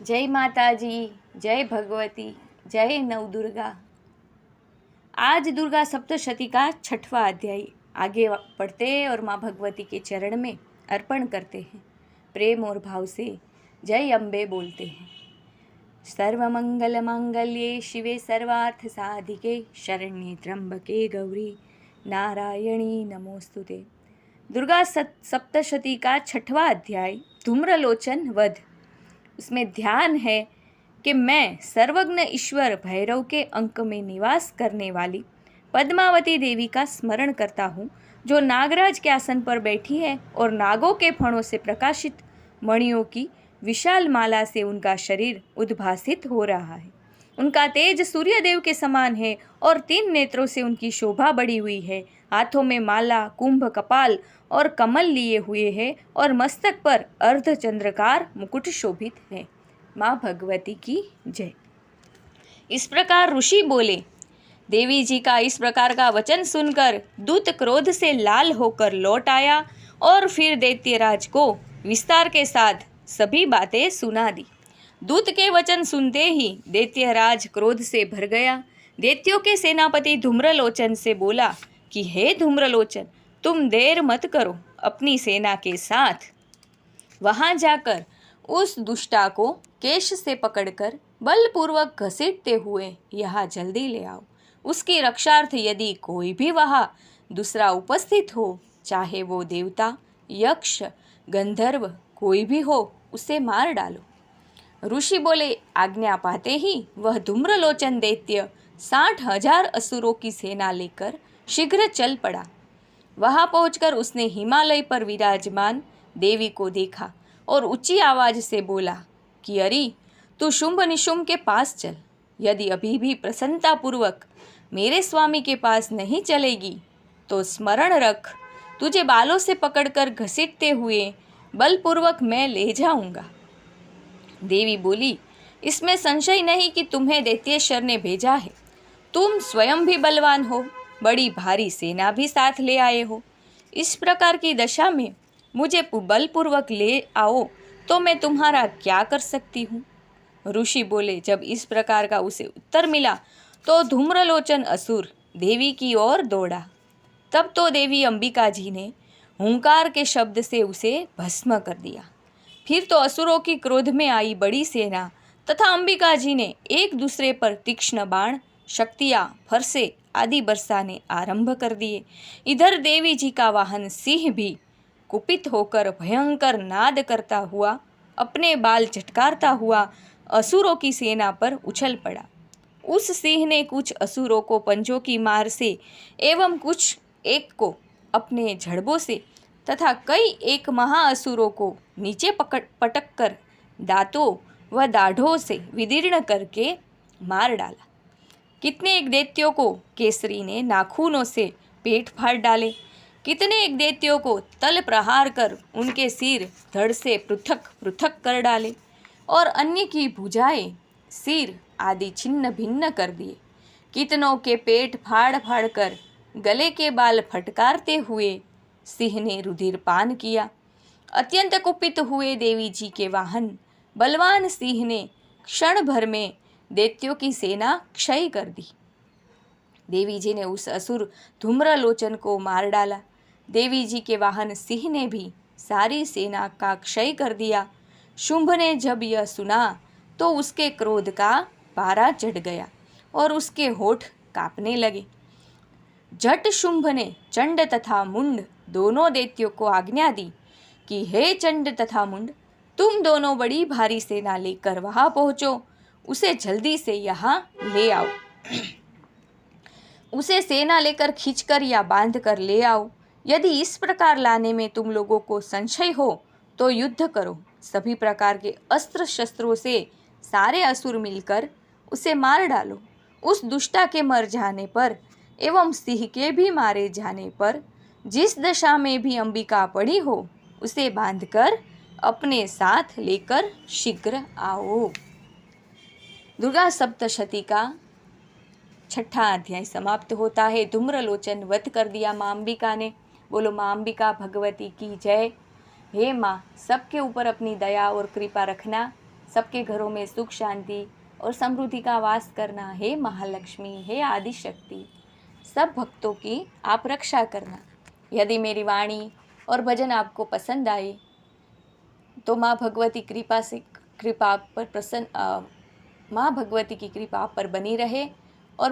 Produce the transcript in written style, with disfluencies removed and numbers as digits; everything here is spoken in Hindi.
जय माता जी, जय भगवती, जय नवदुर्गा। आज दुर्गा सप्तशती का 6वां अध्याय आगे पढ़ते हैं और माँ भगवती के चरण में अर्पण करते हैं। प्रेम और भाव से जय अम्बे बोलते हैं। सर्वमंगल मांगल्ये शिवे सर्वार्थ साधिके शरण्ये त्र्यंबके गौरी नारायणी नमोस्तुते। दुर्गा सप्तशती का 6वां अध्याय धूम्रलोचन वध। उसमें ध्यान है कि मैं सर्वज्ञ ईश्वर भैरव के अंक में निवास करने वाली पद्मावती देवी का स्मरण करता हूँ, जो नागराज के आसन पर बैठी है और नागों के फणों से प्रकाशित मणियों की विशाल माला से उनका शरीर उद्भासित हो रहा है। उनका तेज सूर्यदेव के समान है और 3 नेत्रों से उनकी शोभा बढ़ी हुई है। हाथों में माला, कुंभ, कपाल और कमल लिए हुए है और मस्तक पर अर्धचंद्रकार मुकुट शोभित है। माँ भगवती की जय। इस प्रकार ऋषि बोले। देवी जी का इस प्रकार का वचन सुनकर दूत क्रोध से लाल होकर लौट आया और फिर दैत्यराज को विस्तार के साथ सभी बातें सुना दी। दूत के वचन सुनते ही दैत्यराज क्रोध से भर गया। दैत्यों के सेनापति धूम्रलोचन से बोला कि हे धूम्रलोचन, तुम देर मत करो, अपनी सेना के साथ वहां जाकर उस दुष्टा को केश से पकड़कर बलपूर्वक घसीटते हुए यहाँ जल्दी ले आओ। उसकी रक्षार्थ यदि कोई भी वहाँ दूसरा उपस्थित हो, चाहे वो देवता, यक्ष, गंधर्व कोई भी हो, उसे मार डालो। ऋषि बोले। आज्ञा पाते ही वह धूम्रलोचन दैत्य 60,000 असुरों की सेना लेकर शीघ्र चल पड़ा। वहां पहुंचकर उसने हिमालय पर विराजमान देवी को देखा और ऊंची आवाज से बोला कि अरे, तू शुंभ निशुंभ के पास चल। यदि अभी भी प्रसन्नतापूर्वक मेरे स्वामी के पास नहीं चलेगी तो स्मरण रख, तुझे बालों से पकड़कर घसीटते हुए बलपूर्वक मैं ले जाऊंगा। देवी बोली, इसमें संशय नहीं कि तुम्हें दैत्येश्वर ने भेजा है। तुम स्वयं भी बलवान हो, बड़ी भारी सेना भी साथ ले आए हो। इस प्रकार की दशा में मुझे बलपूर्वक ले आओ तो मैं तुम्हारा क्या कर सकती हूँ। ऋषि बोले। जब इस प्रकार का उसे उत्तर मिला तो धूम्रलोचन असुर देवी की ओर दौड़ा। तब तो देवी अंबिका जी ने हुंकार के शब्द से उसे भस्म कर दिया। फिर तो असुरों की क्रोध में आई बड़ी सेना तथा अंबिका जी ने एक दूसरे पर तीक्ष्ण बाण, शक्तियाँ, फरसे आदि बरसाने आरंभ कर दिए। इधर देवी जी का वाहन सिंह भी कुपित होकर भयंकर नाद करता हुआ, अपने बाल झटकारता हुआ असुरों की सेना पर उछल पड़ा। उस सिंह ने कुछ असुरों को पंजों की मार से एवं कुछ एक को अपने झड़बों से तथा कई एक महाअसुरों को नीचे पटक कर दांतों व दाढ़ों से विदीर्ण करके मार डाला। कितने एक दैत्यों को केसरी ने नाखूनों से पेट फाड़ डाले। कितने एक दैत्यों को तल प्रहार कर उनके सिर धड़ से पृथक पृथक कर डाले और अन्य की भुजाएं, सिर आदि छिन्न भिन्न कर दिए। कितनों के पेट फाड़ फाड़ कर गले के बाल फटकारते हुए सिंह ने रुधिर पान किया। अत्यंत कुपित हुए देवी जी के वाहन बलवान सिंह ने क्षण भर में दैत्यों की सेना क्षय कर दी। देवी जी ने उस असुर धूम्रलोचन को मार डाला। देवी जी के वाहन सिंह ने भी सारी सेना का क्षय कर दिया। शुंभ ने जब यह सुना तो उसके क्रोध का पारा चढ़ गया और उसके होठ कांपने लगे। झट शुंभ ने चंड तथा मुंड दोनों दैत्यों को आज्ञा दी कि हे चंड तथा मुंड, तुम दोनों बड़ी भारी सेना लेकर वहां पहुंचो, उसे जल्दी से यहाँ ले आओ। उसे सेना लेकर खींचकर या बांध कर ले आओ। यदि इस प्रकार लाने में तुम लोगों को संशय हो तो युद्ध करो। सभी प्रकार के अस्त्र शस्त्रों से सारे असुर मिलकर उसे मार डालो। उस दुष्टा के मर जाने पर एवं सिंह के भी मारे जाने पर जिस दशा में भी अंबिका पड़ी हो, उसे बांधकर अपने साथ लेकर शीघ्र आओ। दुर्गा सप्तशती का 6वां अध्याय समाप्त होता है। धूम्रलोचन वध कर दिया माँ अंबिका ने। बोलो माँ अंबिका भगवती की जय। हे माँ, सबके ऊपर अपनी दया और कृपा रखना, सबके घरों में सुख शांति और समृद्धि का वास करना। हे महालक्ष्मी, हे आदिशक्ति, सब भक्तों की आप रक्षा करना। यदि मेरी वाणी और भजन आपको पसंद आए तो माँ भगवती की कृपा आप पर बनी रहे